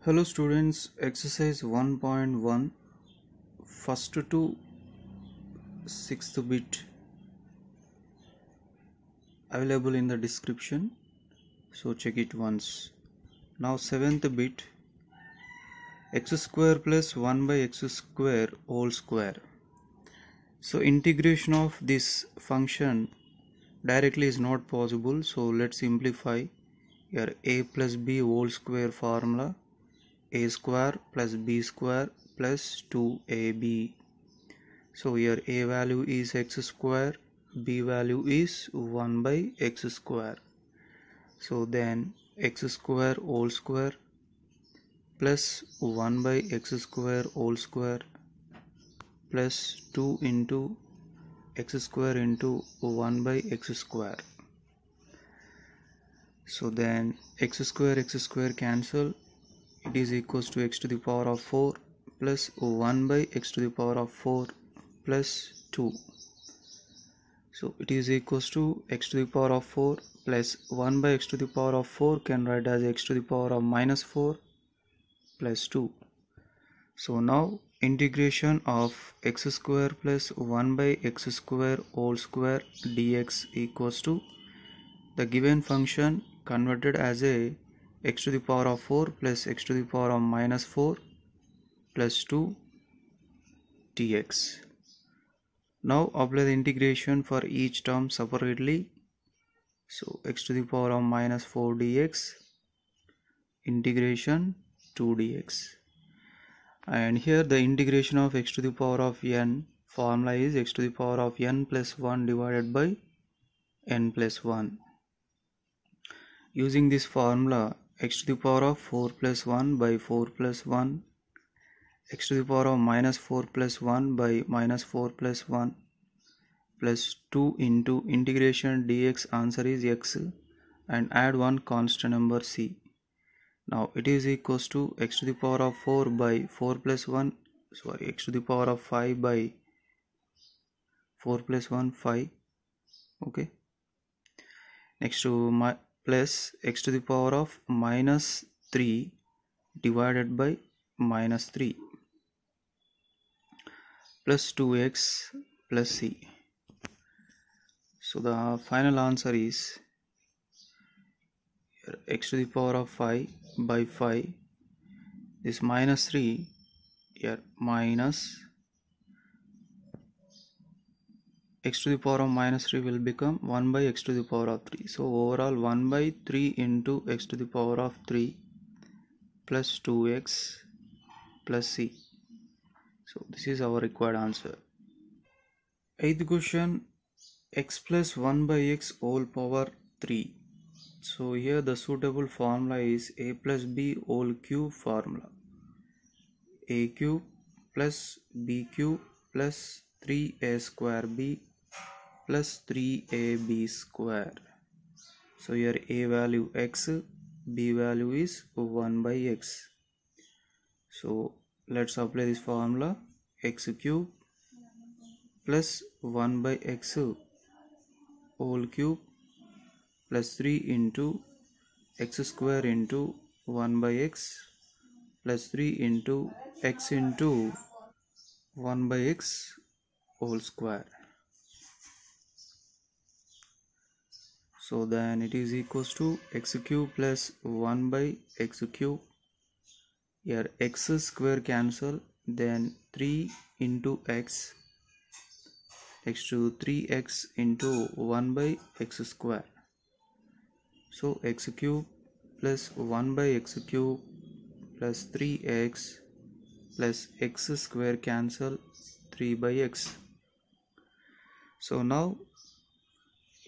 Hello students, exercise 1.1 first to sixth bit available in the description, so check it once. Now seventh bit, x square plus 1 by x square whole square. So integration of this function directly is not possible, so let's simplify. Here a plus b whole square formula, a square plus b square plus 2ab. So here a value is x square, b value is 1 by x square. So then x square whole square plus 1 by x square whole square plus 2 into x square into 1 by x square. So then x square cancel. It is equals to x to the power of 4 plus 1 by x to the power of 4 plus 2. So it is equals to x to the power of 4 plus 1 by x to the power of 4 can write as x to the power of minus 4 plus 2. So now integration of x square plus 1 by x square whole square dx equals to the given function converted as a x to the power of 4 plus x to the power of minus 4 plus 2 dx. Now apply the integration for each term separately. So x to the power of minus 4 dx integration 2 dx. And here the integration of x to the power of n formula is x to the power of n plus 1 divided by n plus 1. Using this formula, x to the power of 4 plus 1 by 4 plus 1, x to the power of minus 4 plus 1 by minus 4 plus 1 plus 2 into integration dx answer is x and add one constant number c. Now it is equals to x to the power of 4 by 4 plus 1, x to the power of 5 by 4 plus 1, 5. Okay. Next to my plus x to the power of minus 3 divided by minus 3 plus 2x plus c. So the final answer is x to the power of 5 by 5, this minus 3 here minus x to the power of minus 3 will become 1 by x to the power of 3. So overall 1 by 3 into x to the power of 3 plus 2x plus c. So this is our required answer. Eighth question, x plus 1 by x whole power 3. So here the suitable formula is a plus b whole cube formula. A cube plus b cube plus 3a square b plus 3ab square. So here a value x, b value is 1 by x. So let's apply this formula, x cube plus 1 by x whole cube plus 3 into x square into 1 by x plus 3 into x into 1 by x whole square. So then it is equals to x cube plus 1 by x cube. Here x square cancel, then 3 into x to 3x into 1 by x square. So x cube plus 1 by x cube plus 3x plus x square cancel, 3 by x. So now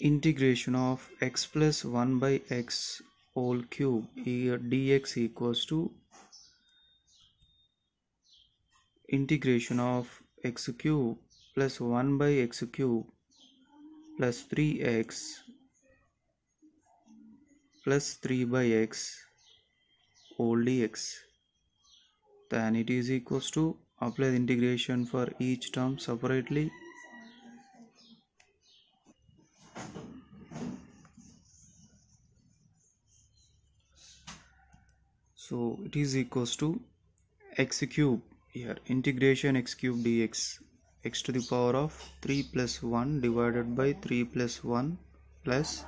integration of x plus 1 by x whole cube here dx equals to integration of x cube plus 1 by x cube plus 3x plus 3 by x whole dx. Then it is equals to apply the integration for each term separately. So it is equals to x cube, here integration x cube dx, x to the power of 3 plus 1 divided by 3 plus 1 plus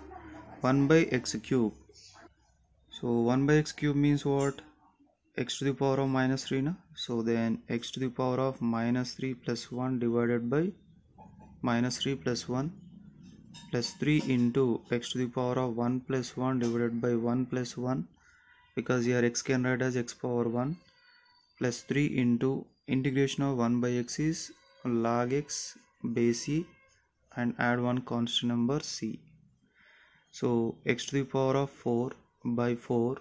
1 by x cube. So 1 by x cube means what? X to the power of minus 3 na? So then x to the power of minus 3 plus 1 divided by minus 3 plus 1 plus 3 into x to the power of 1 plus 1 divided by 1 plus 1, because here x can write as x power 1, plus 3 into integration of 1 by x is log x base c, and add one constant number c. So x to the power of 4 by 4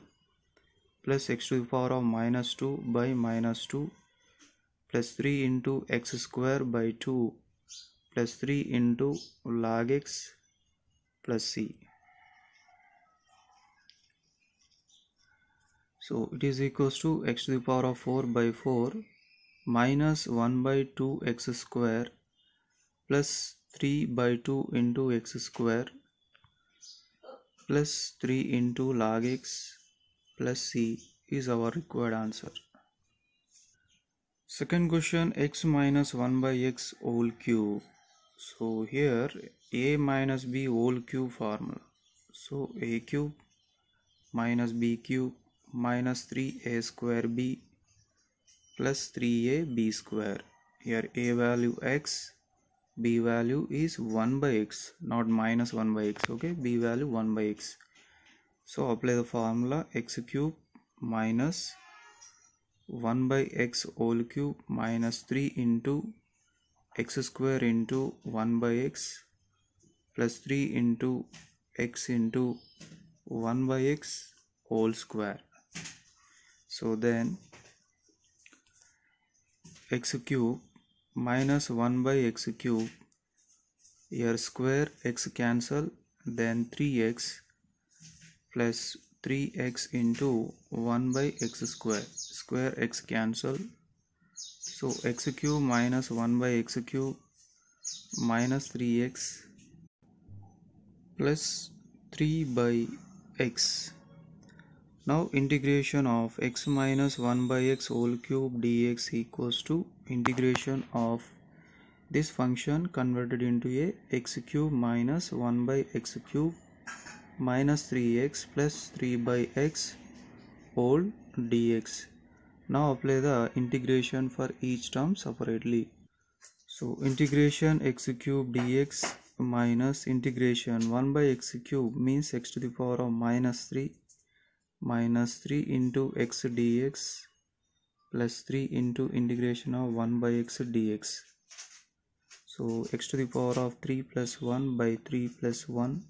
plus x to the power of minus 2 by minus 2 plus 3 into x square by 2 plus 3 into log x plus c. So it is equals to x to the power of 4 by 4 minus 1 by 2 x square plus 3 by 2 into x square plus 3 into log x plus c is our required answer. Second question, x minus 1 by x whole cube. So here a minus b whole cube formula. So a cube minus b cube minus 3a square b plus 3a b square. Here a value x, b value is 1 by x, not minus 1 by x. Okay, b value 1 by x. So apply the formula, x cube minus 1 by x whole cube minus 3 into x square into 1 by x plus 3 into x into 1 by x whole square. So then x cube minus 1 by x cube, here square x cancel, then 3x plus 3x into 1 by x square x cancel. So x cube minus 1 by x cube minus 3x plus 3 by x. Now integration of x minus 1 by x whole cube dx equals to integration of this function converted into a x cube minus 1 by x cube minus 3x plus 3 by x whole dx. Now apply the integration for each term separately. So integration x cube dx minus integration 1 by x cube means x to the power of minus 3 into x dx plus 3 into integration of 1 by x dx. So x to the power of 3 plus 1 by 3 plus 1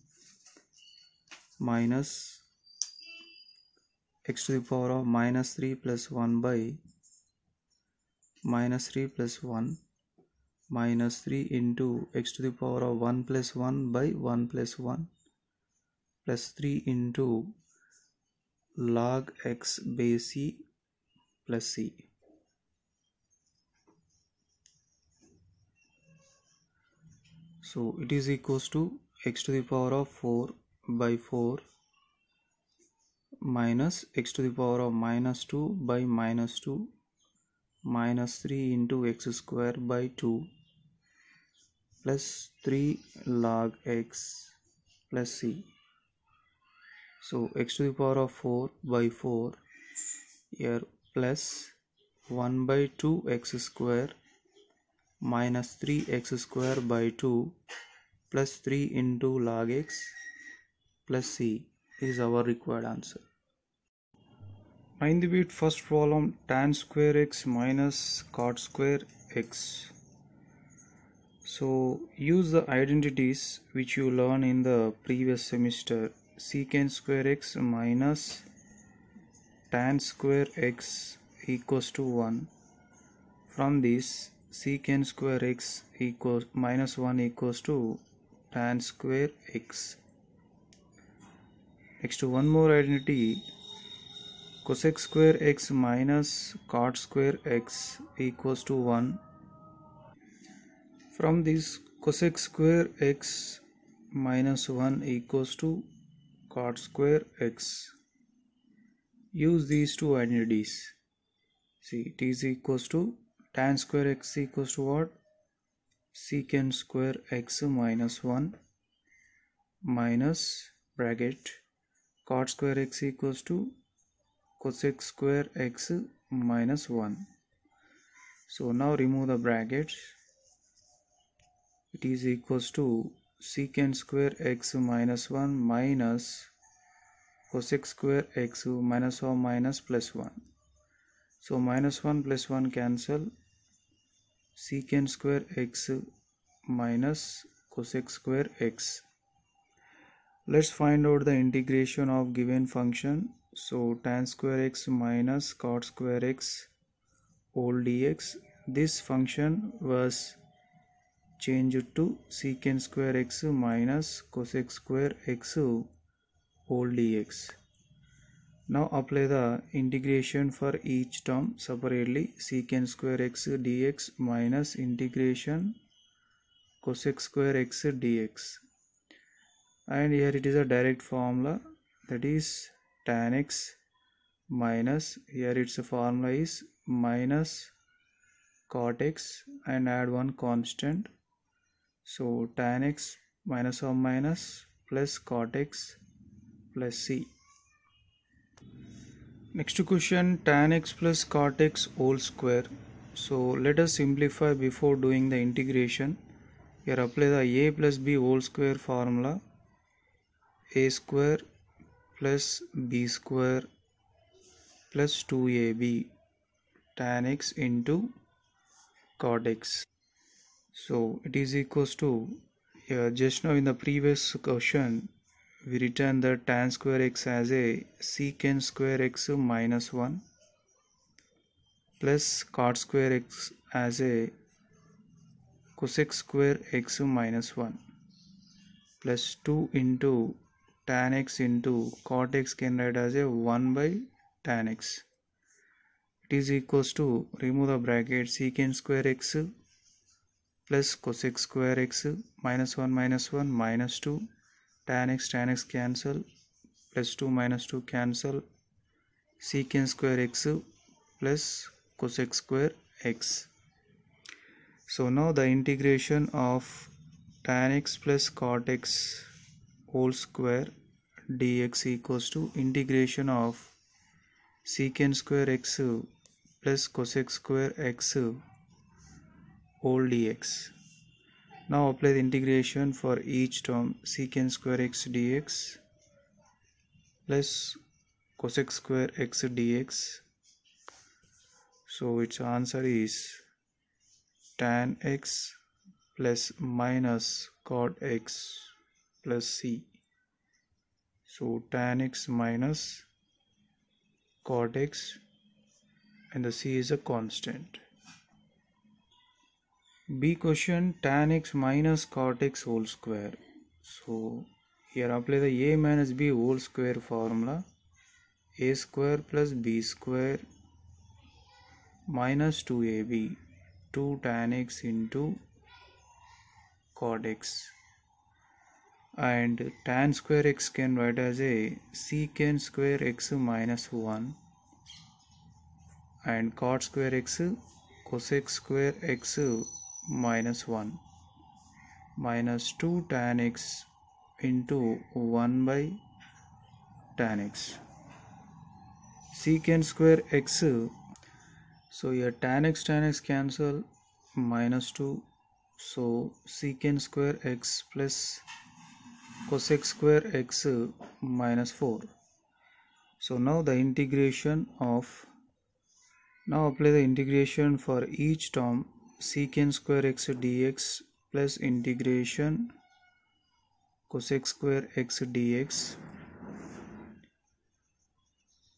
minus x to the power of minus 3 plus 1 by minus 3 plus 1 minus 3 into x to the power of 1 plus 1 by 1 plus 1 plus 3 into log x base c plus c. So it is equals to x to the power of 4 by 4 minus x to the power of minus 2 by minus 2 minus 3 into x square by 2 plus 3 log x plus c. So x to the power of 4 by 4 here plus 1 by 2 x square minus 3x square by 2 plus 3 into log x plus c is our required answer. Find the bit first problem, tan square x minus cot square x. So use the identities which you learned in the previous semester. Secant square x minus tan square x equals to 1. From this secant square x equals minus 1 equals to tan square x. Next to one more identity, cosec square x minus cot square x equals to 1. From this cosec square x minus 1 equals to cot square x. use these two identities. See, it is equals to tan square x equals to what? Secant square x minus 1 minus bracket cot square x equals to cosec square x minus 1. So now remove the brackets. It is equals to secant square x minus 1 minus cosec square x minus or minus plus 1. So minus 1 plus 1 cancel. Secant square x minus cosec square x. Let's find out the integration of given function. So tan square x minus cot square x whole dx. This function was changed to secant square x minus cosec square x whole dx. Now apply the integration for each term separately. Secant square x dx minus integration cosec square x dx. And here it is a direct formula, that is tan x minus, here its formula is minus cot x and add one constant. So tan x minus or minus plus cot x plus c. Next question, tan x plus cot x whole square. So let us simplify before doing the integration. Here apply the a plus b whole square formula. A square plus b square plus 2ab tan x into cot x. So it is equals to, just now in the previous question we written the tan square x as a secant square x minus 1 plus cot square x as a cosec square x minus 1 plus 2 into tan x into cot x can write as a 1 by tan x. It is equals to, remove the bracket, secant square x plus cosec square x minus 1 minus 2 tan x cancel plus 2 minus 2 cancel secant square x plus cosec square x. So now the integration of tan x plus cot x whole square dx equals to integration of secant square x plus cosec square x whole dx. Now apply the integration for each term, secant square x dx plus cosec square x dx. So its answer is tan x plus minus cot x plus c. So tan x minus cot x and the c is a constant. B question, tan x minus cot x whole square. So here apply the a minus b whole square formula. A square plus b square minus 2ab 2 tan x into cot x, and tan square x can write as a secant square x minus 1 and cot square x cosec square x minus 1 minus 2 tan x into 1 by tan x. Secant square x, so here tan x cancel minus 2, so secant square x plus cosec square x minus 4. So now the integration of, now apply the integration for each term, secant square x dx plus integration cosec square x dx,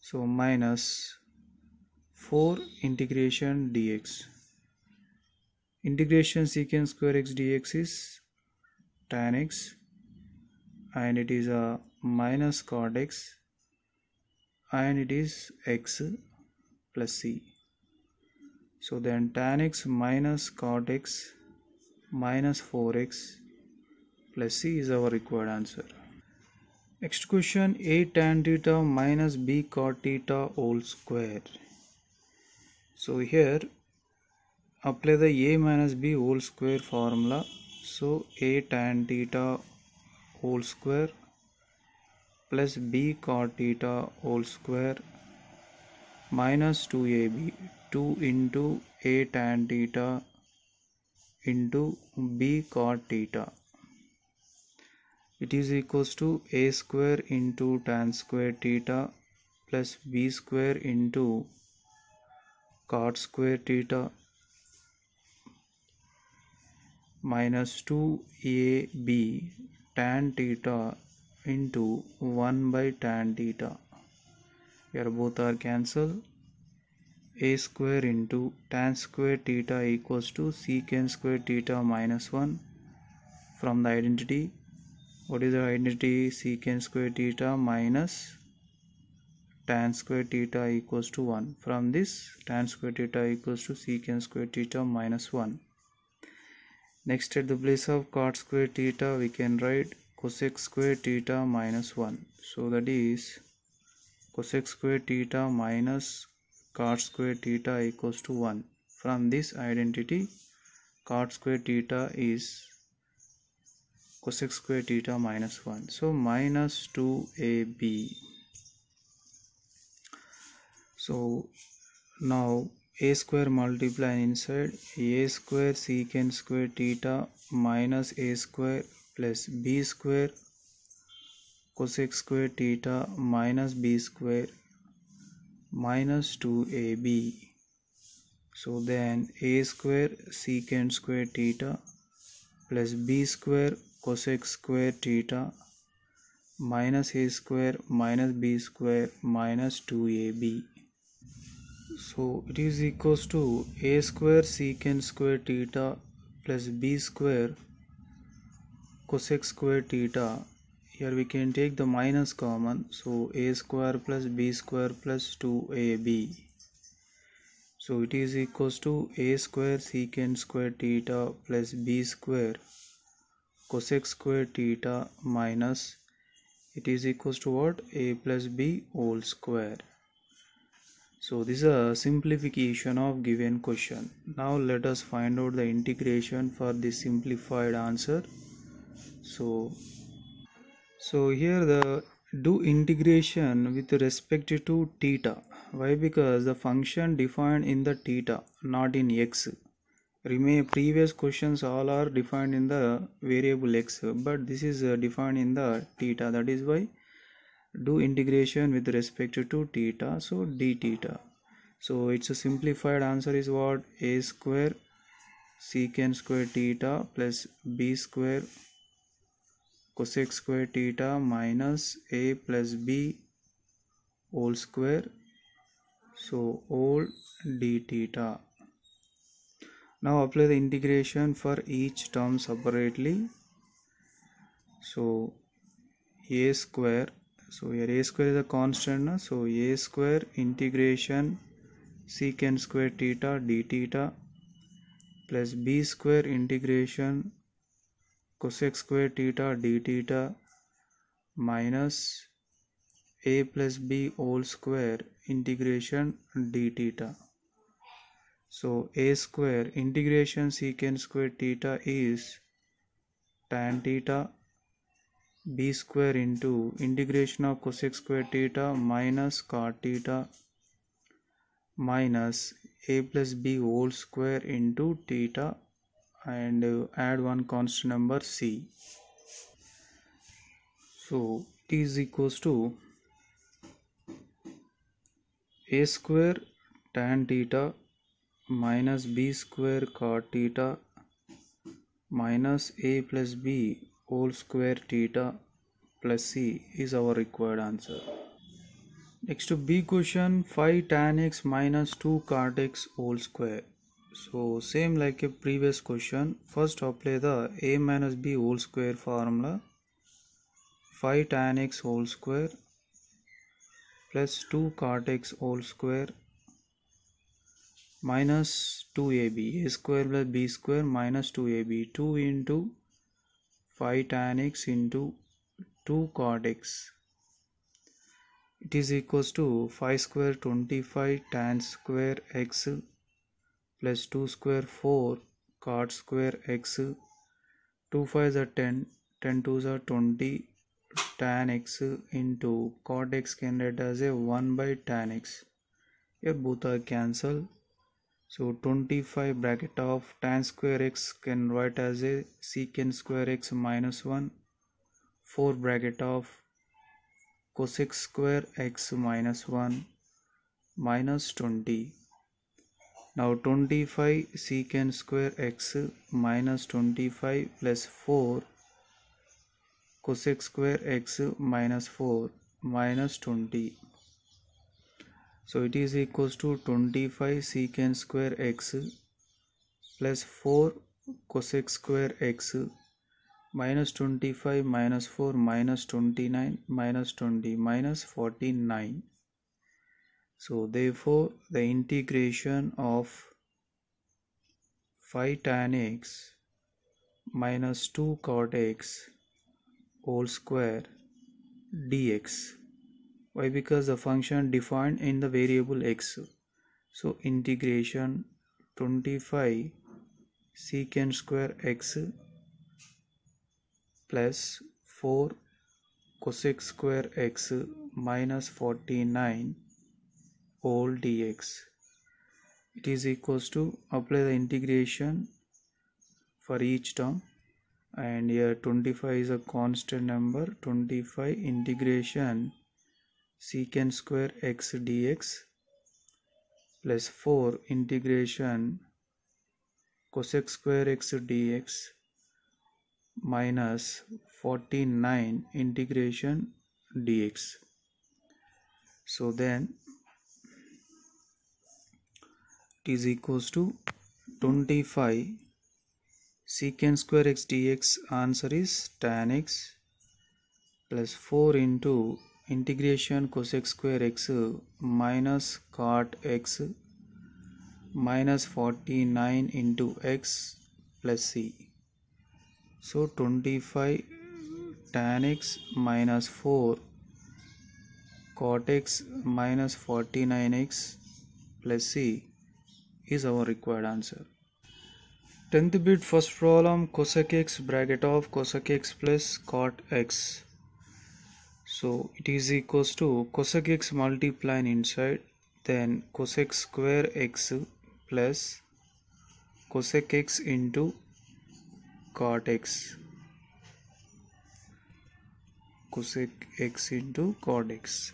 so minus 4 integration dx. Integration secant square x dx is tan x and it is a minus cot x and it is x plus c. So then tan x minus cot x minus 4x plus c is our required answer. Next question, a tan theta minus b cot theta whole square. So here apply the a minus b whole square formula. So a tan theta whole square plus b cot theta whole square minus 2ab, 2 into a tan theta into b cot theta. It is equals to a square into tan square theta plus b square into cot square theta minus 2ab tan theta into 1 by tan theta. Here both are cancelled. A square into tan square theta equals to secant square theta minus 1 from the identity. What is the identity? Secant square theta minus tan square theta equals to 1. From this, tan square theta equals to secant square theta minus 1. Next, at the place of cot square theta, we can write cosec square theta minus 1. So that is cosec square theta minus cot square theta equals to 1. From this identity, cot square theta is cosec square theta minus 1. So minus 2ab. So now a square multiply inside a square secant square theta minus a square plus b square cosec square theta minus b square minus 2ab. So then a square secant square theta plus b square cosec square theta minus a square minus b square minus 2ab. So it is equals to a square secant square theta plus b square cosec square theta. Here we can take the minus common, so a square plus b square plus 2ab. So it is equals to a square secant square theta plus b square cosec square theta minus, it is equals to what? A plus b whole square. So this is a simplification of given question. Now let us find out the integration for this simplified answer. So here the do integration with respect to theta. Why? Because the function defined in the theta, not in x. Previous questions all are defined in the variable x, but this is defined in the theta. That is why do integration with respect to theta, so d theta. So it's a simplified answer is what? A square secant square theta plus b square cosec square theta minus a plus b whole square, so whole d theta. Now apply the integration for each term separately. So a square, so here a square is a constant, so a square integration secant square theta d theta plus b square integration cosec square theta d theta minus a plus b whole square integration d theta. So a square integration secant square theta is tan theta, b square into integration of cosec square theta minus cot theta minus a plus b whole square into theta, and add one constant number c. So t is equals to a square tan theta minus b square cot theta minus a plus b whole square theta plus c is our required answer. Next to B question, 5 tan x minus 2 cot x whole square. So same like a previous question, first apply the a minus b whole square formula. 5 tan x whole square plus 2 cot x whole square minus 2ab, a square plus b square minus 2ab, 2 into 5 tan x into 2 cot x. It is equals to 5 square 25 tan square x plus 2 square 4 cot square x. 2 5s are 10, 10 2s are 20 tan x into cot x can write as a 1 by tan x. Here both are cancelled. So 25 bracket of tan square x can write as a secant square x minus 1. 4 bracket of cosec square x minus 1 minus 20. Now 25 secant square x minus 25 plus 4 cosec square x minus 4 minus 20. So it is equals to 25 secant square x plus 4 cosec square x minus 25 minus 4 minus 29 minus 20 minus 49. So therefore the integration of 5 tan x minus 2 cot x whole square dx. Why? Because the function defined in the variable x. So integration 25 secant square x plus 4 cosec square x minus 49 whole dx. It is equals to apply the integration for each term, and here 25 is a constant number. 25 integration secant square x dx plus 4 integration cosec square x dx minus 49 integration dx. So then it is equals to 25 secant square x dx. Answer is tan x plus 4 into integration cosec square x minus cot x minus 49 into x plus c. So 25 tan x minus 4 cot x minus 49x plus c is our required answer. 10th bit first problem, cosec x bracket of cosec x plus cot x. So it is equals to cosec x multiplying inside, then cosec square x plus cosec x into cot x. Cosec x into cot x.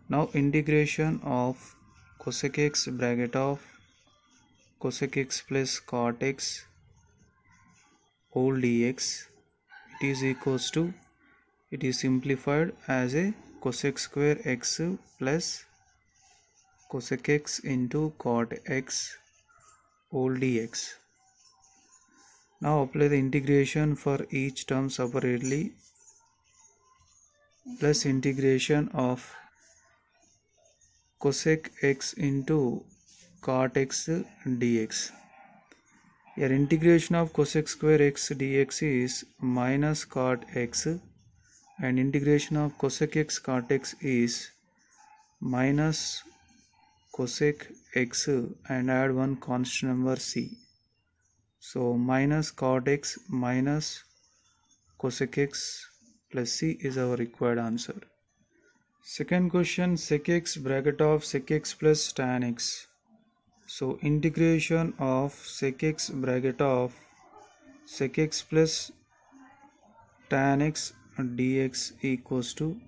Now integration of cosec x bracket of cosec x plus cot x whole dx. It is equals to, it is simplified as a cosec square x plus cosec x into cot x whole dx. Now apply the integration for each term separately, plus integration of cosec x into cot x dx. Here integration of cosec square x dx is minus cot x, and integration of cosec x cot x is minus cosec x and add one constant number c. So minus cot x minus cosec x plus c is our required answer. Second question, sec x bracket of sec x plus tan x. So integration of sec x bracket of sec x plus tan x dx equals to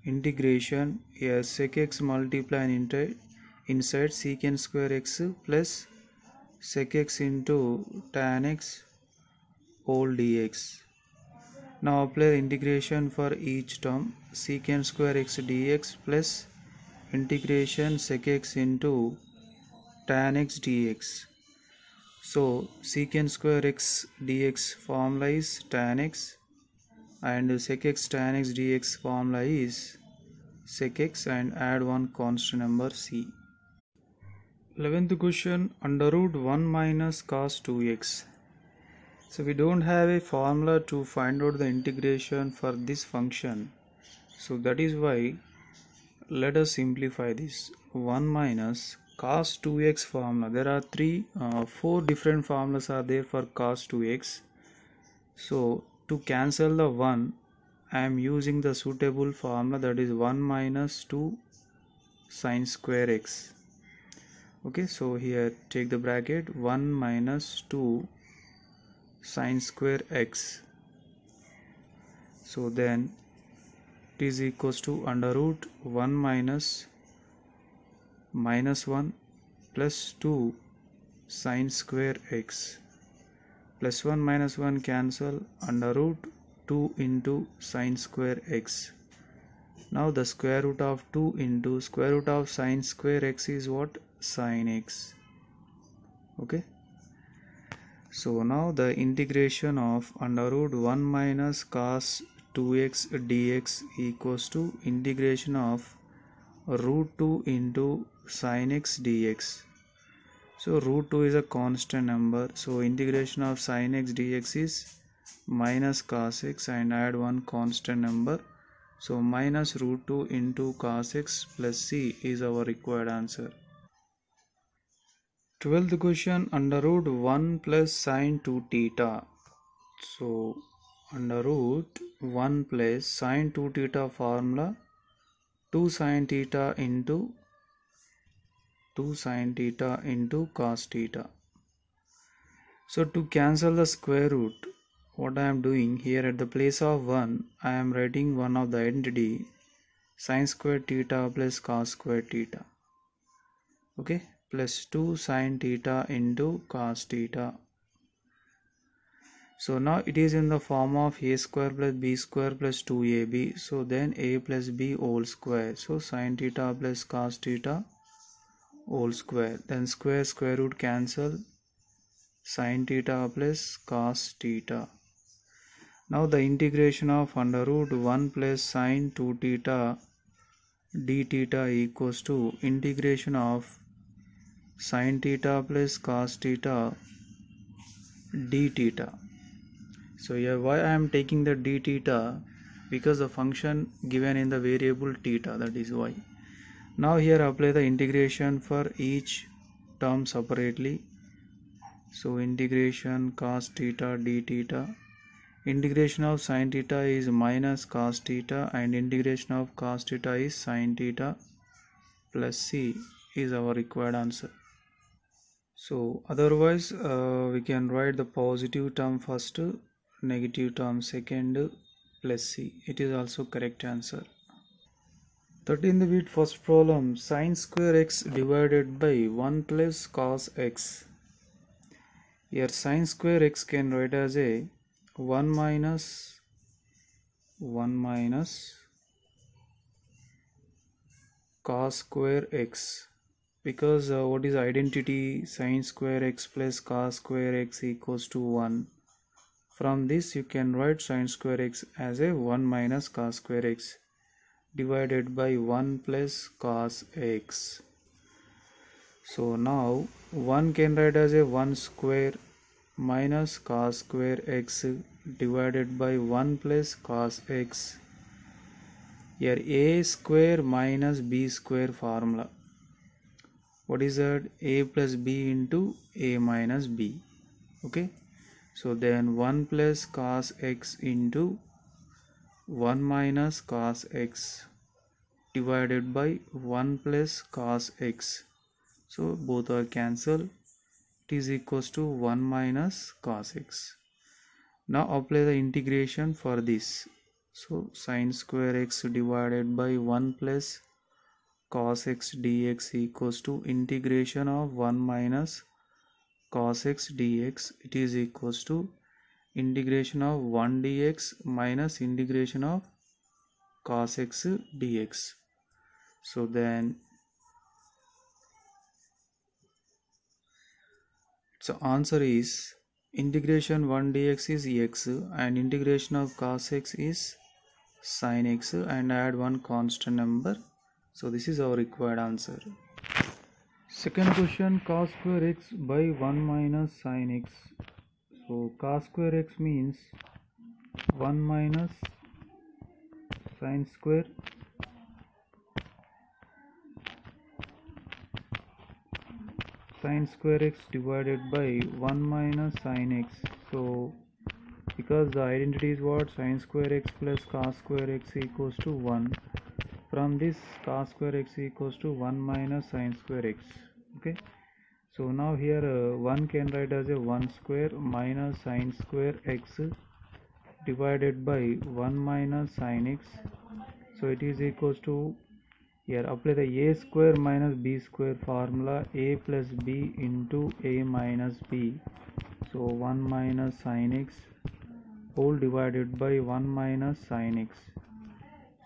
integration, here sec x multiplying inside secant square x plus sec x into tan x whole dx. Now apply the integration for each term, secant square x dx plus integration sec x into tan x dx. So secant square x dx formula is tan x, and sec x tan x dx formula is sec x, and add one constant number c. 11th question, under root 1 minus cos 2x. So we don't have a formula to find out the integration for this function. So that is why let us simplify this. 1 minus cos 2x formula. There are four different formulas are there for cos 2x. So to cancel the 1, I am using the suitable formula, that is 1 minus 2 sine square x. Okay, so here take the bracket, 1 minus 2 sine square x. So then it is equals to under root 1 minus 1 plus 2 sine square x, plus 1 minus 1 cancel, under root 2 into sine square x. Now the square root of 2 into square root of sine square x is what? Sine x. Okay. So now the integration of under root 1 minus cos 2x dx equals to integration of root 2 into sin x dx. So root 2 is a constant number, so integration of sin x dx is minus cos x, and add one constant number, so minus root 2 into cos x plus c is our required answer. 12th question, under root 1 plus sine 2 theta. So under root 1 plus sine 2 theta formula, 2 sine theta into cos theta. So to cancel the square root, what I am doing here, at the place of 1 I am writing one of the identity, sine square theta plus cos square theta. Okay, plus 2 sine theta into cos theta. So now it is in the form of a square plus b square plus 2ab. So then a plus b whole square. So sine theta plus cos theta whole square. Then square root cancel, sine theta plus cos theta. Now the integration of under root 1 plus sine 2 theta d theta equals to integration of sine theta plus cos theta d theta. So here why I am taking the d theta, because the function given in the variable theta, that is why. Now here apply the integration for each term separately. So integration cos theta d theta, integration of sin theta is minus cos theta, and integration of cos theta is sin theta plus c is our required answer. So otherwise we can write the positive term first, negative term second, plus c. It is also correct answer. 13th bit first problem, sin square x divided by 1 plus cos x. Here sin square x can write as a 1 minus cos square x, because what is identity, sin square x plus cos square x equals to 1. From this you can write sin square x as a 1 minus cos square x divided by 1 plus cos x. So now 1 can write as a 1 square minus cos square x divided by 1 plus cos x. Here a square minus b square formula. What is that? A plus b into a minus b. Okay. So then 1 plus cos x into 1 minus cos x divided by 1 plus cos x. So both are cancelled. It is equals to 1 minus cos x. Now apply the integration for this. So sin square x divided by 1 plus cos x dx equals to integration of 1 minus cos x dx. It is equals to integration of 1 dx minus integration of cos x dx. So then so answer is integration 1 dx is x and integration of cos x is sin x, and add one constant number. So this is our required answer. Second question, cos square x by 1 minus sin x. So cos square x means 1 minus sin square x divided by 1 minus sin x. So because the identity is what, sin square x plus cos square x equals to 1, from this cos square x equals to 1 minus sin square x. Okay, so now here 1 can write as a 1 square minus sin square x divided by 1 minus sin x. So it is equals to, here apply the a square minus b square formula, a plus b into a minus b. So 1 minus sin x whole divided by 1 minus sin x.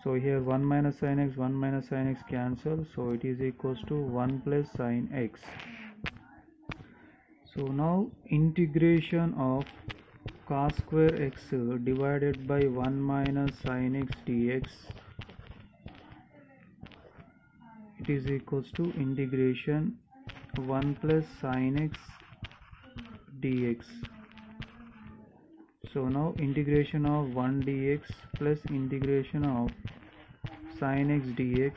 So here 1 minus sin x cancel, so it is equals to 1 plus sin x. So now integration of cos square x divided by 1 minus sin x dx, it is equals to integration 1 plus sin x dx. So now integration of 1 dx plus integration of sin x dx.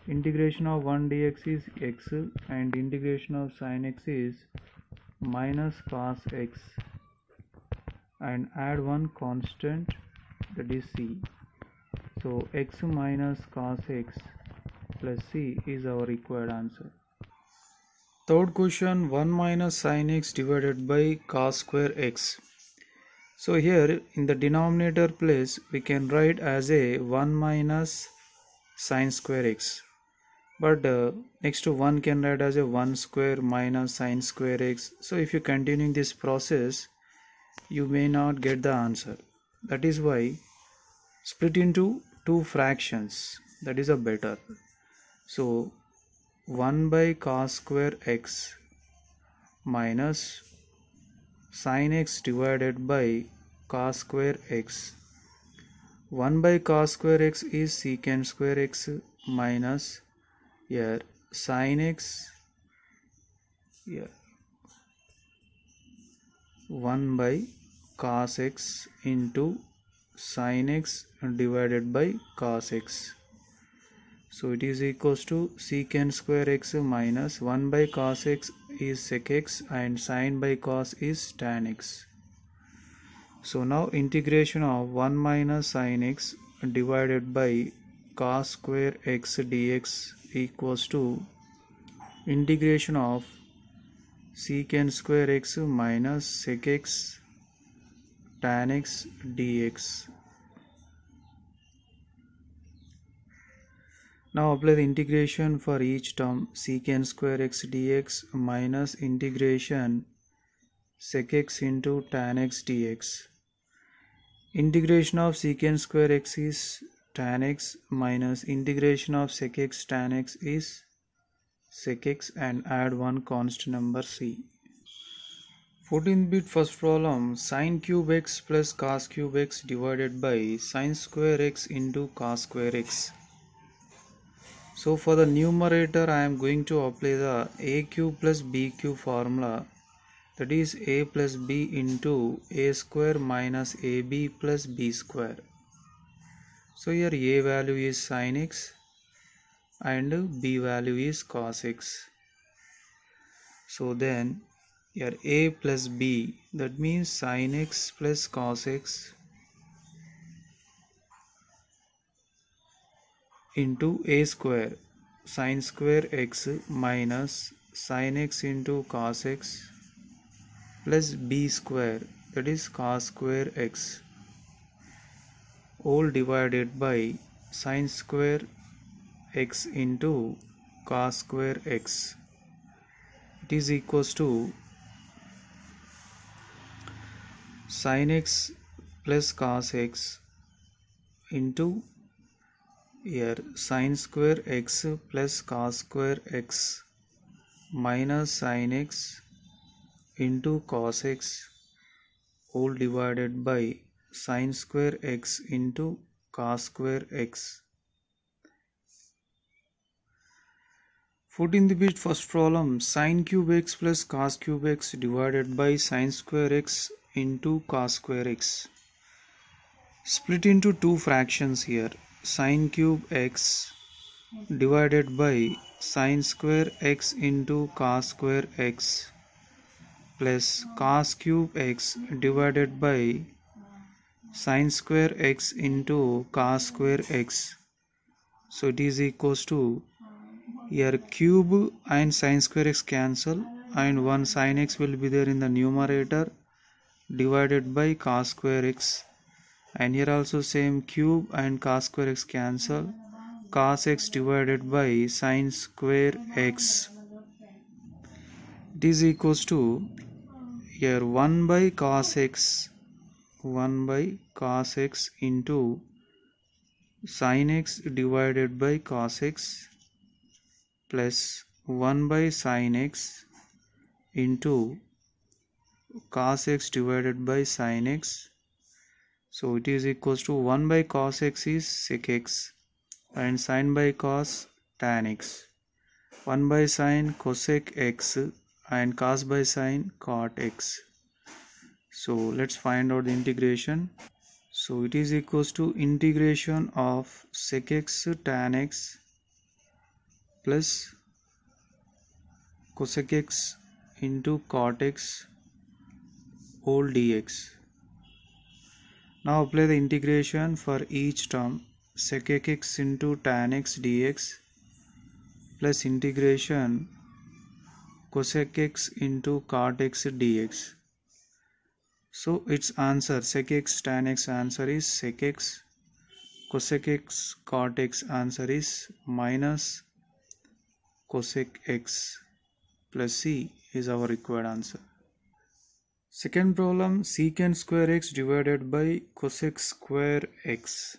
Integration of 1 dx is x and integration of sin x is minus cos x, and add one constant, that is c. So x minus cos x plus c is our required answer. Third question, 1 minus sin x divided by cos square x. So here in the denominator place we can write as a 1 minus sin square x, but next to 1 can write as a 1 square minus sin square x. So if you continuing this process, you may not get the answer. That is why split into two fractions, that is a better. So 1 by cos square x minus sin x divided by cos square x. 1 by cos square x is secant square x minus here sin x, here 1 by cos x into sin x divided by cos x. So it is equals to secant square x minus 1 by cos x is sec x and sin by cos is tan x. So now integration of 1 minus sin x divided by cos square x dx equals to integration of secant square x minus sec x tan x dx. Now apply the integration for each term, secant square x dx minus integration sec x into tan x dx. Integration of secant square x is tan x minus integration of sec x tan x is sec x, and add one constant number c. 14th bit first problem, sin cube x plus cos cube x divided by sin square x into cos square x. So for the numerator I am going to apply the a cube plus b cube formula, that is a plus b into a square minus ab plus b square. So here a value is sin x and b value is cos x. So then here a plus b, that means sin x plus cos x into a square sin square x minus sin x into cos x plus b square, that is cos square x, all divided by sin square x into cos square x. It is equals to sin x plus cos x into here sin square x plus cos square x minus sin x into cos x, all divided by sin square x into cos square x. 14th bit first problem, sin cube x plus cos cube x divided by sin square x into cos square x. Split into two fractions here. Sin cube x divided by sin square x into cos square x plus cos cube x divided by sin square x into cos square x. So it is equals to, here cube and sin square x cancel and one sin x will be there in the numerator divided by cos square x, and here also same cube and cos square x cancel, cos x divided by sin square x. It is equals to, here 1 by cos x into sin x divided by cos x plus 1 by sin x into cos x divided by sin x. So it is equals to 1 by cos x is sec x and sin by cos tan x, 1 by sin cosec x and cos by sin cot x. So let's find out the integration. So it is equals to integration of sec x tan x plus cosec x into cot x whole dx. Now apply the integration for each term. Sec x into tan x dx plus integration cosec x into cot x dx. So its answer, sec x tan x answer is sec x, cosec x cot x answer is minus cosec x plus c is our required answer. Second problem, secant square x divided by cosec square x.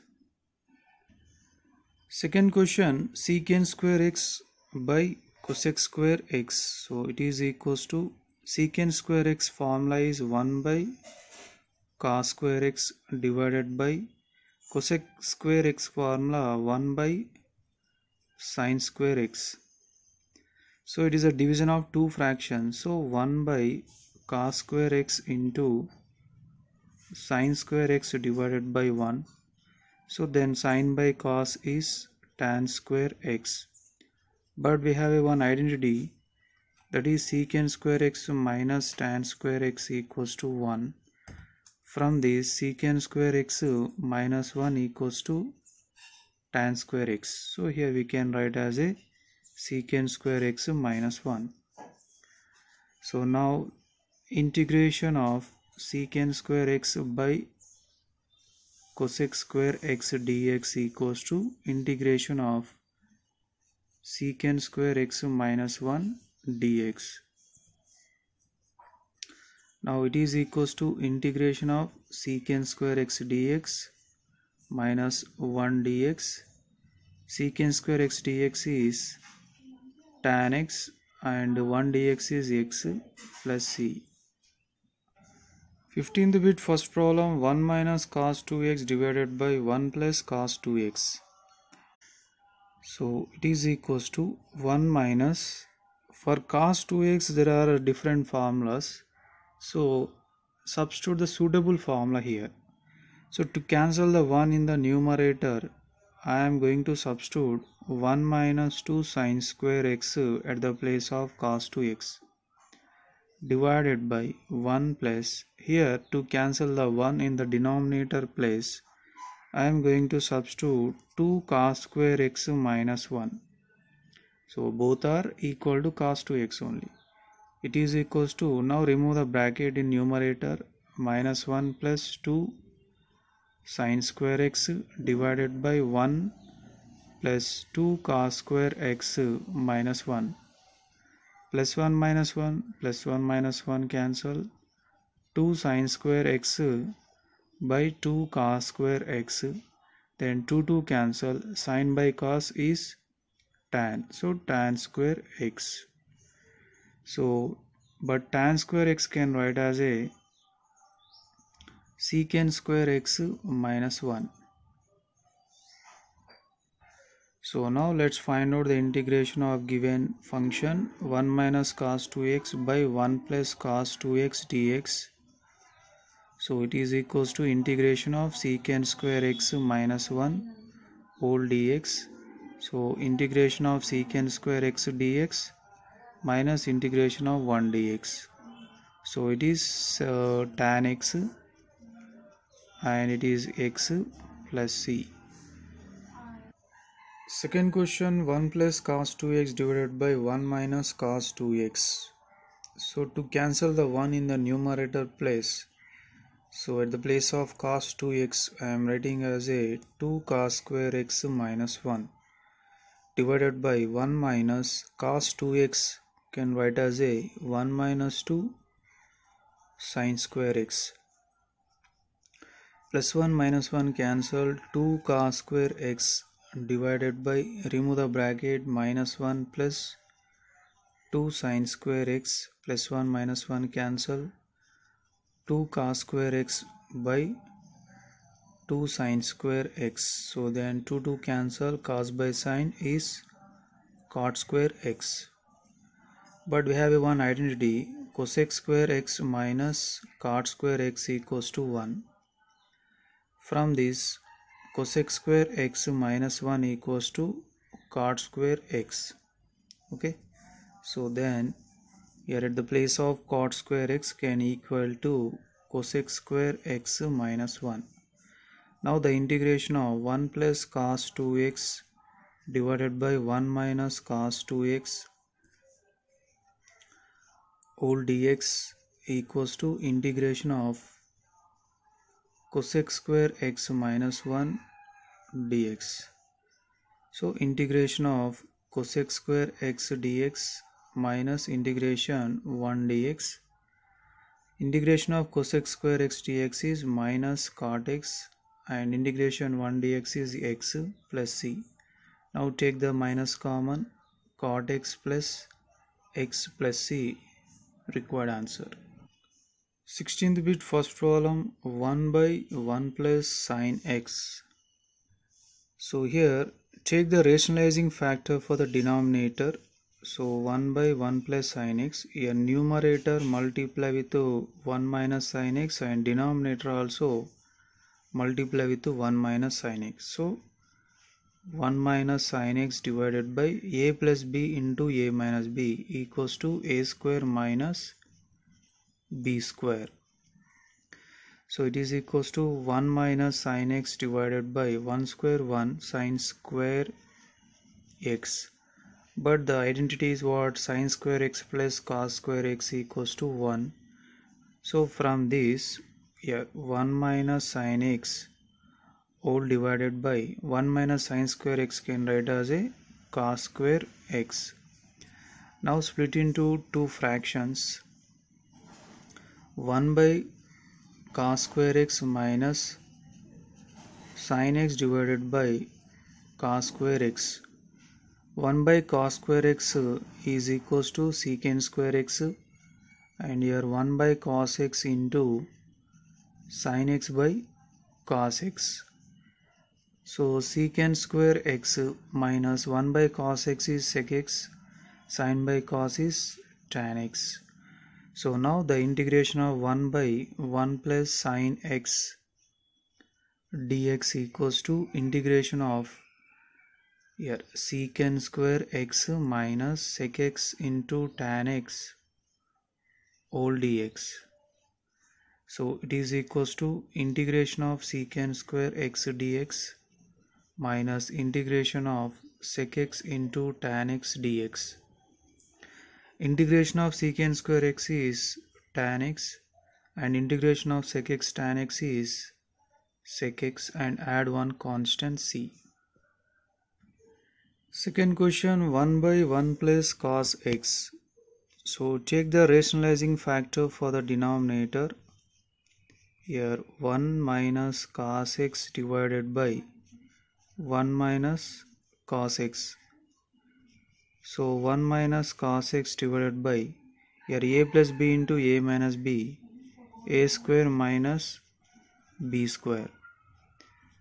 Second question, secant square x by cosec square x. So it is equals to, secant square x formula is 1 by cos square x divided by cosec square x formula 1 by sin square x. So it is a division of two fractions. So 1 by cos square x into sin square x divided by 1. So then sin by cos is tan square x. But we have a one identity, that is secant square x minus tan square x equals to 1. From this, secant square x minus 1 equals to tan square x. So here we can write as a secant square x minus 1. So now integration of secant square x by cosec square x dx equals to integration of secant square x minus 1 dx. Now it is equals to integration of secant square x dx minus 1 dx. Secant square x dx is tan x and 1 dx is x plus c. 15th bit first problem, 1 minus cos 2x divided by 1 plus cos 2x. So it is equals to 1 minus, for cos 2x there are different formulas. So substitute the suitable formula here. So to cancel the 1 in the numerator, I am going to substitute 1 minus 2 sin square x at the place of cos 2x divided by 1 plus, here to cancel the 1 in the denominator place, I am going to substitute 2 cos square x minus 1. So both are equal to cos 2x only. It is equals to, now remove the bracket in numerator, minus 1 plus 2 sin square x divided by 1 plus 2 cos square x minus 1. Plus 1 minus 1 plus 1 minus 1 cancel, 2 sin square x by 2 cos square x, then 2 cancel, sin by cos is tan, so tan square x. So but tan square x can write as a secant square x minus 1. So now let's find out the integration of given function, 1 minus cos 2x by 1 plus cos 2x dx. So it is equals to integration of secant square x minus 1 whole dx. So integration of secant square x dx minus integration of 1 dx. So it is tan x and it is x plus c. Second question, 1 plus cos 2x divided by 1 minus cos 2x. So to cancel the 1 in the numerator place, so at the place of cos 2x I am writing as a 2 cos square x minus 1 divided by 1 minus cos 2x can write as a 1 minus 2 sin square x. Plus 1 minus 1 cancelled, 2 cos square x divided by, remove the bracket, minus 1 plus 2 sin square x plus 1 minus 1 cancel, 2 cos square x by 2 sin square x. So then 2 cancel, cos by sin is cot square x. But we have a one identity, cosec square x minus cot square x equals to 1. From this, cosec square x minus 1 equals to cot square x. Okay, so then here at the place of cot square x can equal to cosec square x minus 1. Now the integration of 1 plus cos 2x divided by 1 minus cos 2x whole dx equals to integration of cosec square x minus 1 dx. So integration of cosec square x dx minus integration 1 dx. Integration of cosec square x dx is minus cot x and integration 1 dx is x plus c. Now take the minus common, cot x plus c, required answer. 16th bit first problem, 1 by 1 plus sin x. So here take the rationalizing factor for the denominator. So 1 by 1 plus sin x, a numerator multiply with 1 minus sin x and denominator also multiply with 1 minus sin x. So 1 minus sin x divided by a plus b into a minus b equals to a square minus b square. So it is equals to 1 minus sin x divided by 1 square 1 sin square x. But the identity is what? Sin square x plus cos square x equals to 1. So from this, here 1 minus sin x whole divided by 1 minus sin square x can write as a cos square x. Now split into two fractions. 1 by cos square x minus sin x divided by cos square x. 1 by cos square x is equals to secant square x and here 1 by cos x into sin x by cos x. So secant square x minus 1 by cos x is sec x, sin by cos is tan x. So now the integration of 1 by 1 plus sin x dx equals to integration of here secant square x minus sec x into tan x whole dx. So it is equals to integration of secant square x dx minus integration of sec x into tan x dx. Integration of secant square x is tan x and integration of sec x tan x is sec x and add one constant c. Second question, 1 by 1 plus cos x. So take the rationalizing factor for the denominator. Here 1 minus cos x divided by 1 minus cos x. So 1 minus cos x divided by here a plus b into a minus b, a square minus b square.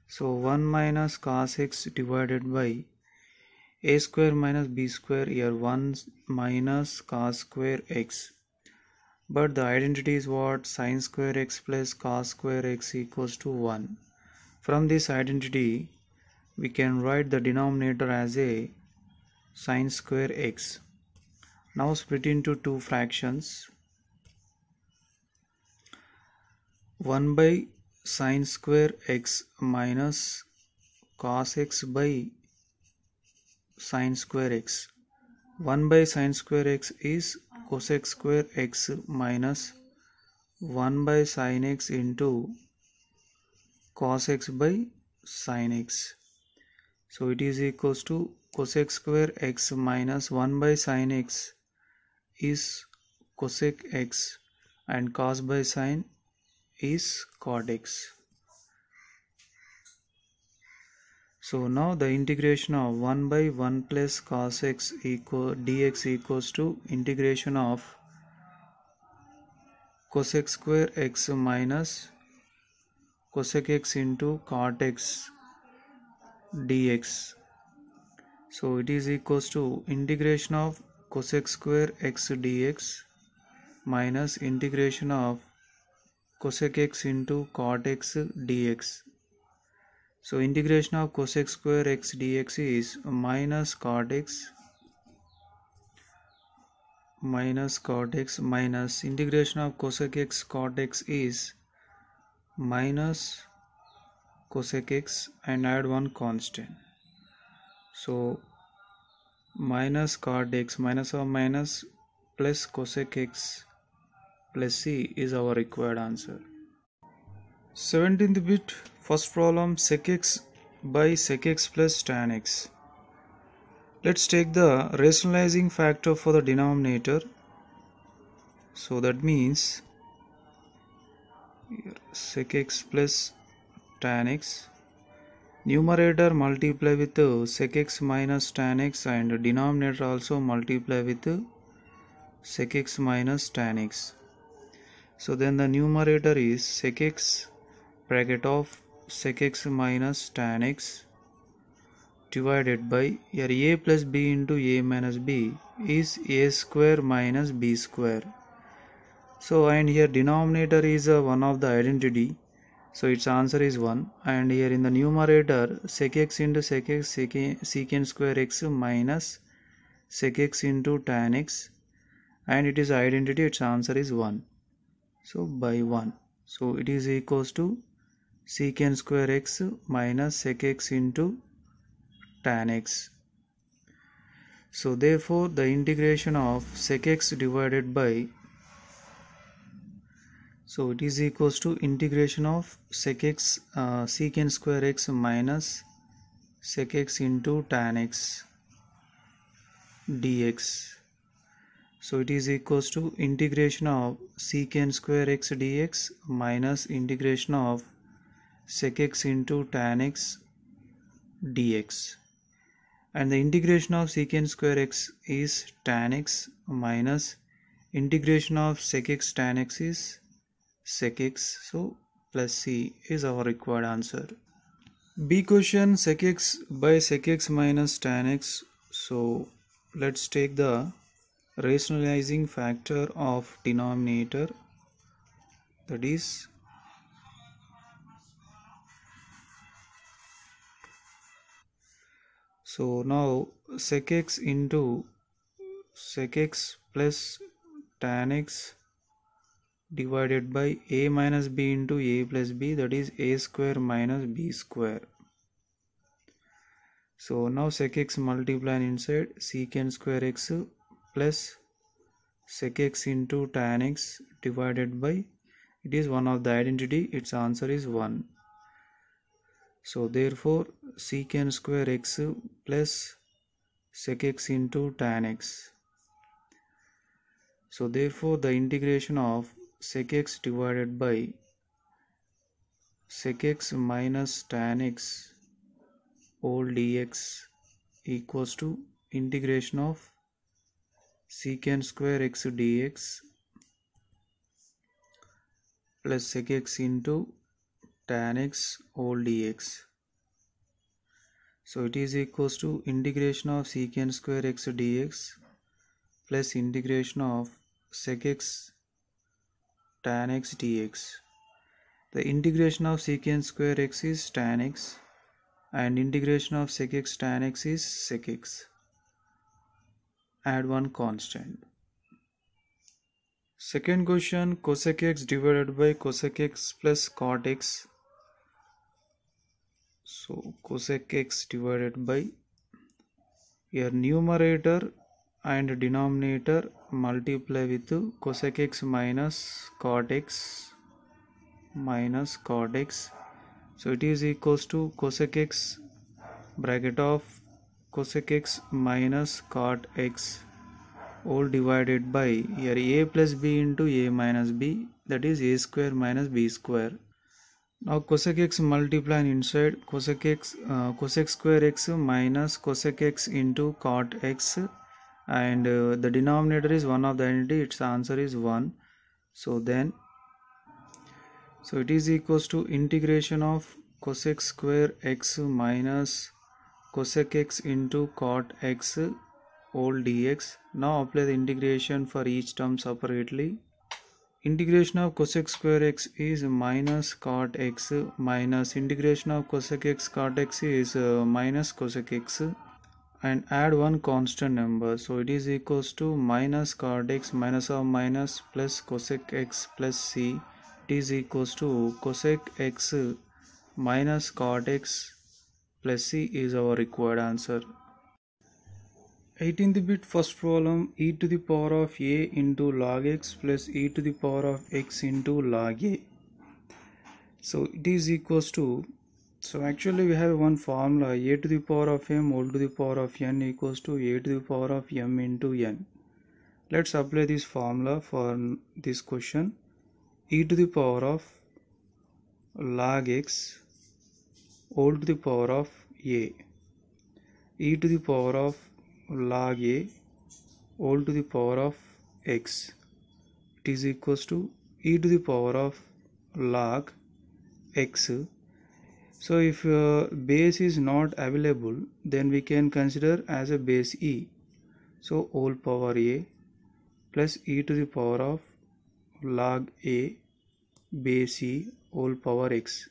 So 1 minus cos x divided by a square minus b square, here 1 minus cos square x. but the identity is what? Sin square x plus cos square x equals to 1. From this identity we can write the denominator as a sin square x. Now split into two fractions. 1 by sin square x minus cos x by sin square x. 1 by sin square x is cosec square x minus 1 by sin x into cos x by sin x. So it is equals to cosec square x minus 1 by sin x is cosec x and cos by sin is cot x. So now the integration of 1 by 1 plus cos x dx equals to integration of cosec square x minus cosec x into cot x dx. So it is equals to integration of cosec square x dx minus integration of cosec x into cot x dx. So integration of cosec square x dx is minus cot x minus integration of cosec x cot x is minus cosec x and add one constant. So minus cot x minus or minus plus cosec x plus c is our required answer. 17th bit, first problem, sec x by sec x plus tan x. Let's take the rationalizing factor for the denominator. So that means here, sec x plus tan x. Numerator multiply with sec x minus tan x and denominator also multiply with sec x minus tan x. So then the numerator is sec x bracket of sec x minus tan x divided by here a plus b into a minus b is a square minus b square. So and here denominator is one of the identity, so its answer is 1, and here in the numerator sec x into sec x secant square x minus sec x into tan x, and it is identity, its answer is 1, so by 1. So it is equals to secant square x minus sec x into tan x. So therefore the integration of sec x divided by, so it is equals to integration of sec x secant square x minus sec x into tan x dx. So it is equals to integration of secant square x dx minus integration of sec x into tan x dx, and the integration of secant square x is tan x minus integration of sec x tan x is sec x, so plus c is our required answer. B question, sec x by sec x minus tan x. So let's take the rationalizing factor of denominator, that is so now sec x into sec x plus tan x divided by a minus b into a plus b, that is a square minus b square. So now sec x multiply inside secant square x plus sec x into tan x divided by, it is one of the identity, its answer is 1. So therefore secant square x plus sec x into tan x. So therefore the integration of sec x divided by sec x minus tan x whole dx equals to integration of secant square x dx plus sec x into tan x whole dx. So it is equals to integration of secant square x dx plus integration of sec x tan x dx. The integration of secant square x is tan x and integration of sec x tan x is sec x. Add one constant. Second question, cosec x divided by cosec x plus cot x. So cosec x divided by your numerator and denominator multiply with cosec x minus cot x minus cot x. So it is equals to cosec x bracket of cosec x minus cot x all divided by here a plus b into a minus b, that is a square minus b square. Now cosec x multiply inside cosec square x minus cosec x into cot x, and the denominator is one of the identity, its answer is 1. So it is equals to integration of cosec square x minus cosec x into cot x whole dx. Now apply the integration for each term separately. Integration of cosec square x is minus cot x minus integration of cosec x cot x is minus cosec x, and add one constant number. So it is equals to minus cot x minus of minus plus cosec x plus c. It is equals to cosec x minus cot x plus c is our required answer. 18th bit first problem, e to the power of a into log x plus e to the power of x into log a. So it is equals to, so actually we have one formula, a to the power of m whole to the power of n equals to a to the power of m into n. Let's apply this formula for this question. E to the power of log x whole to the power of a, e to the power of log a whole to the power of x, it is equals to e to the power of log x. So if base is not available, then we can consider as a base e. So whole power a plus e to the power of log a base e whole power x.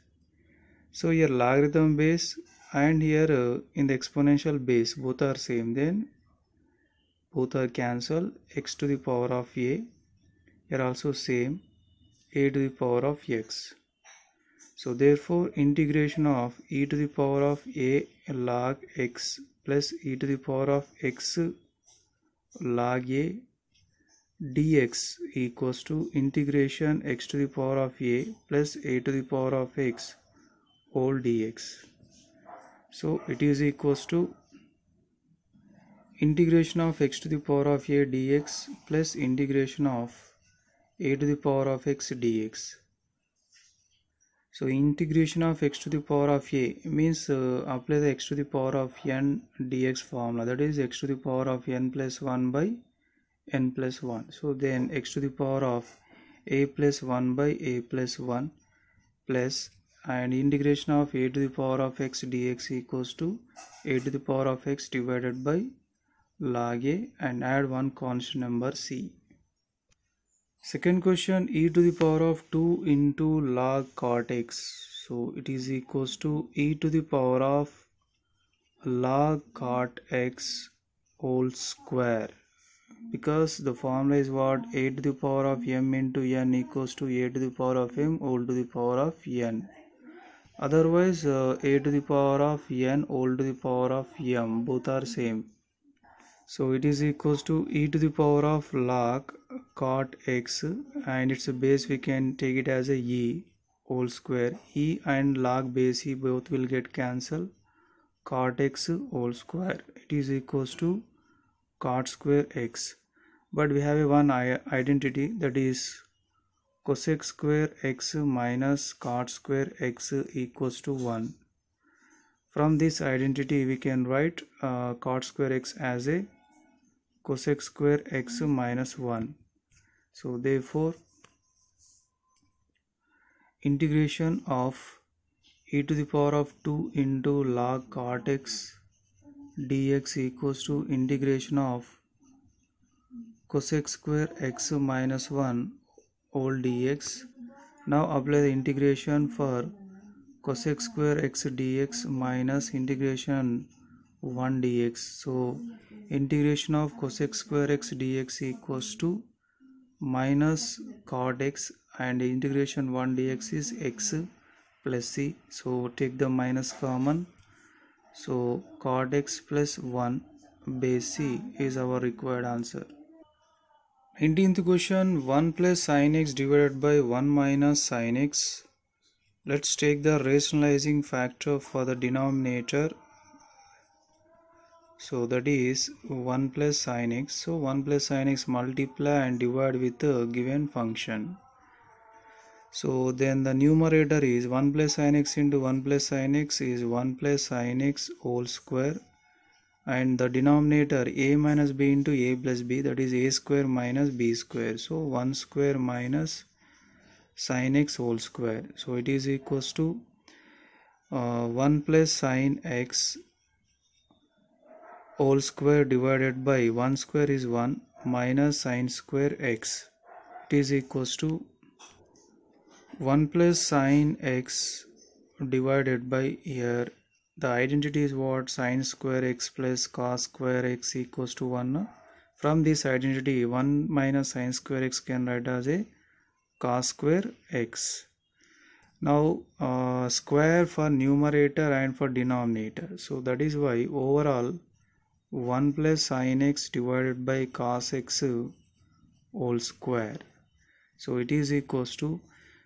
So here logarithm base and here in the exponential base both are same, then both are cancel. X to the power of a, here also same, a to the power of x. So therefore integration of e to the power of a log x plus e to the power of x log a dx equals to integration x to the power of a plus a to the power of x whole dx. So it is equals to integration of x to the power of a dx plus integration of a to the power of x dx. So integration of x to the power of a means apply the x to the power of n dx formula, that is x to the power of n plus 1 by n plus 1. So then x to the power of a plus 1 by a plus 1 plus, and integration of a to the power of x dx equals to a to the power of x divided by log a, and add one constant number c. Second question, e to the power of 2 into log cot x. So it is equals to e to the power of log cot x whole square, because the formula is what, a to the power of m into n equals to a to the power of m whole to the power of n. Otherwise a to the power of n whole to the power of m both are same. So it is equals to e to the power of log cot x, and its base we can take it as a e whole square. E and log base e both will get cancelled. Cot x whole square, it is equals to cot square x. But we have a one identity, that is cosec square x minus cot square x equals to 1. From this identity we can write cot square x as a cosec square x minus 1. So therefore integration of e to the power of 2 into log cot x dx equals to integration of cosec square x minus 1 whole dx. Now apply the integration for cosec square x dx minus integration 1 dx. So integration of cosec square x dx equals to minus cot x, and integration 1 dx is x plus c. So take the minus common. So cot x plus 1 base c is our required answer. 19th question, 1 plus sin x divided by 1 minus sin x. Let's take the rationalizing factor for the denominator. So that is 1 plus sin x. So 1 plus sin x multiply and divide with the given function. So then the numerator is 1 plus sin x into 1 plus sin x is 1 plus sin x whole square, and the denominator a minus b into a plus b, that is a square minus b square. So 1 square minus sin x whole square. So it is equals to 1 plus sin x whole square divided by 1 square is 1 minus sin square x. It is equals to 1 plus sin x divided by, here the identity is what, sin square x plus cos square x equals to 1. From this identity 1 minus sin square x can write as a cos square x. Now square for numerator and for denominator. So that is why overall 1 plus sin x divided by cos x whole square. So it is equals to,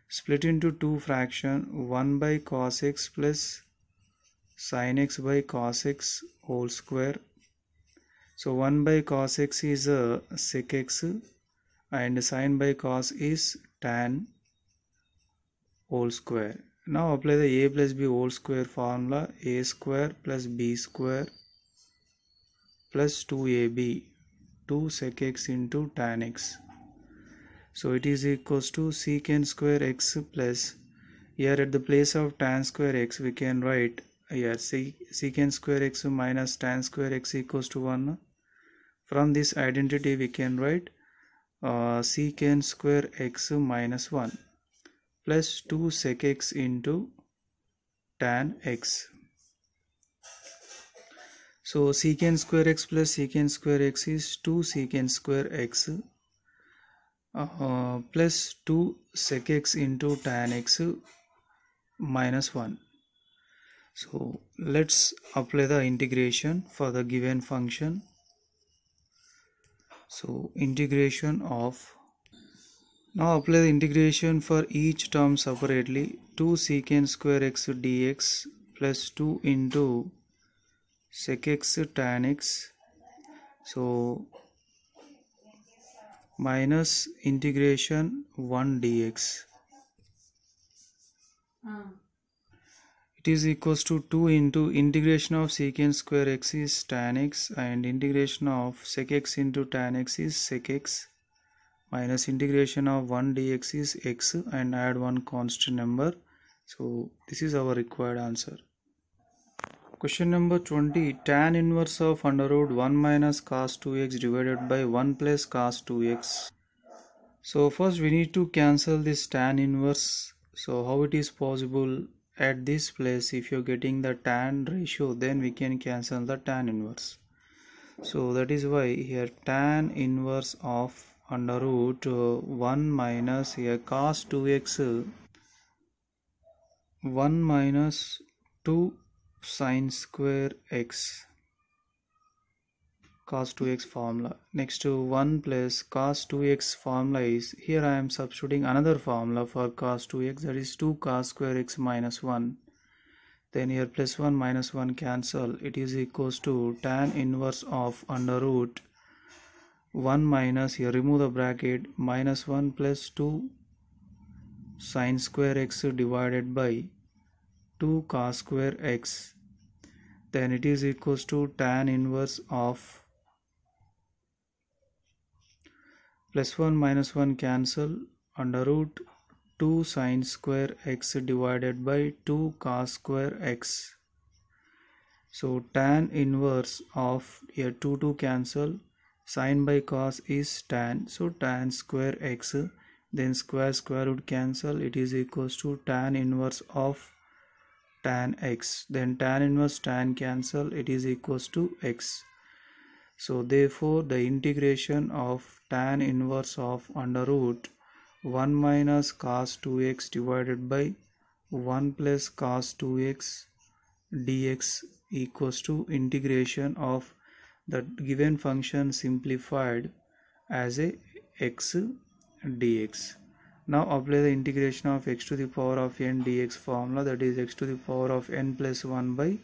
split into two fraction, 1 by cos x plus sin x by cos x whole square. So 1 by cos x is sec x and sin by cos is tan whole square. Now apply the a plus b whole square formula. A square plus b square plus 2ab, 2 sec x into tan x. So it is equals to secant square x plus, here at the place of tan square x we can write here secant square x minus tan square x equals to 1. From this identity we can write secant square x minus 1 plus 2 sec x into tan x. So secant square x plus secant square x is 2 secant square x plus 2 sec x into tan x minus 1. So let's apply the integration for the given function. So integration of, now apply the integration for each term separately. 2 secant square x dx plus 2 into sec x tan x. So minus integration 1 dx. It is equals to 2 into integration of secant square x is tan x and integration of sec x into tan x is sec x minus integration of 1 dx is x and add one constant number. So this is our required answer. Question number 20. Tan inverse of under root 1 minus cos 2x divided by 1 plus cos 2x. So first we need to cancel this tan inverse. So how it is possible? At this place, if you're getting the tan ratio, then we can cancel the tan inverse. So that is why here tan inverse of under root 1 minus here cos 2x 1 minus 2 sin square x cos 2x formula. Next to 1 plus cos 2x formula is, here I am substituting another formula for cos 2x, that is 2 cos square x minus 1. Then here plus 1 minus 1 cancel. It is equals to tan inverse of under root 1 minus, here remove the bracket, minus 1 plus 2 sin square x divided by 2 cos square x. Then it is equals to tan inverse of plus 1 minus 1 cancel, under root 2 sin square x divided by 2 cos square x. So tan inverse of, here 2 cancel, sin by cos is tan, so tan square x then square root cancel, it is equals to tan inverse of tan x, then tan inverse tan cancel, it is equals to x. So therefore the integration of tan inverse of under root 1 minus cos 2x divided by 1 plus cos 2x dx equals to integration of the given function simplified as a x dx. Now apply the integration of x to the power of n dx formula, that is x to the power of n plus 1 by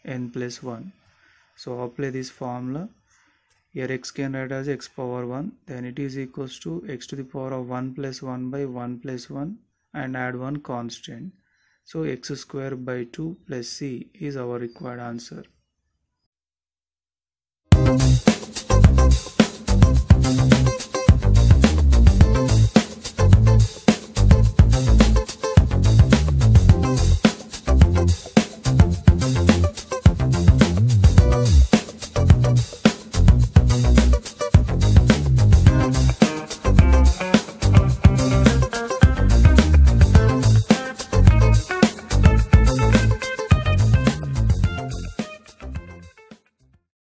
n plus 1. So apply this formula. Here x can write as x power 1, then it is equals to x to the power of 1 plus 1 by 1 plus 1 and add one constant. So x square by 2 plus c is our required answer.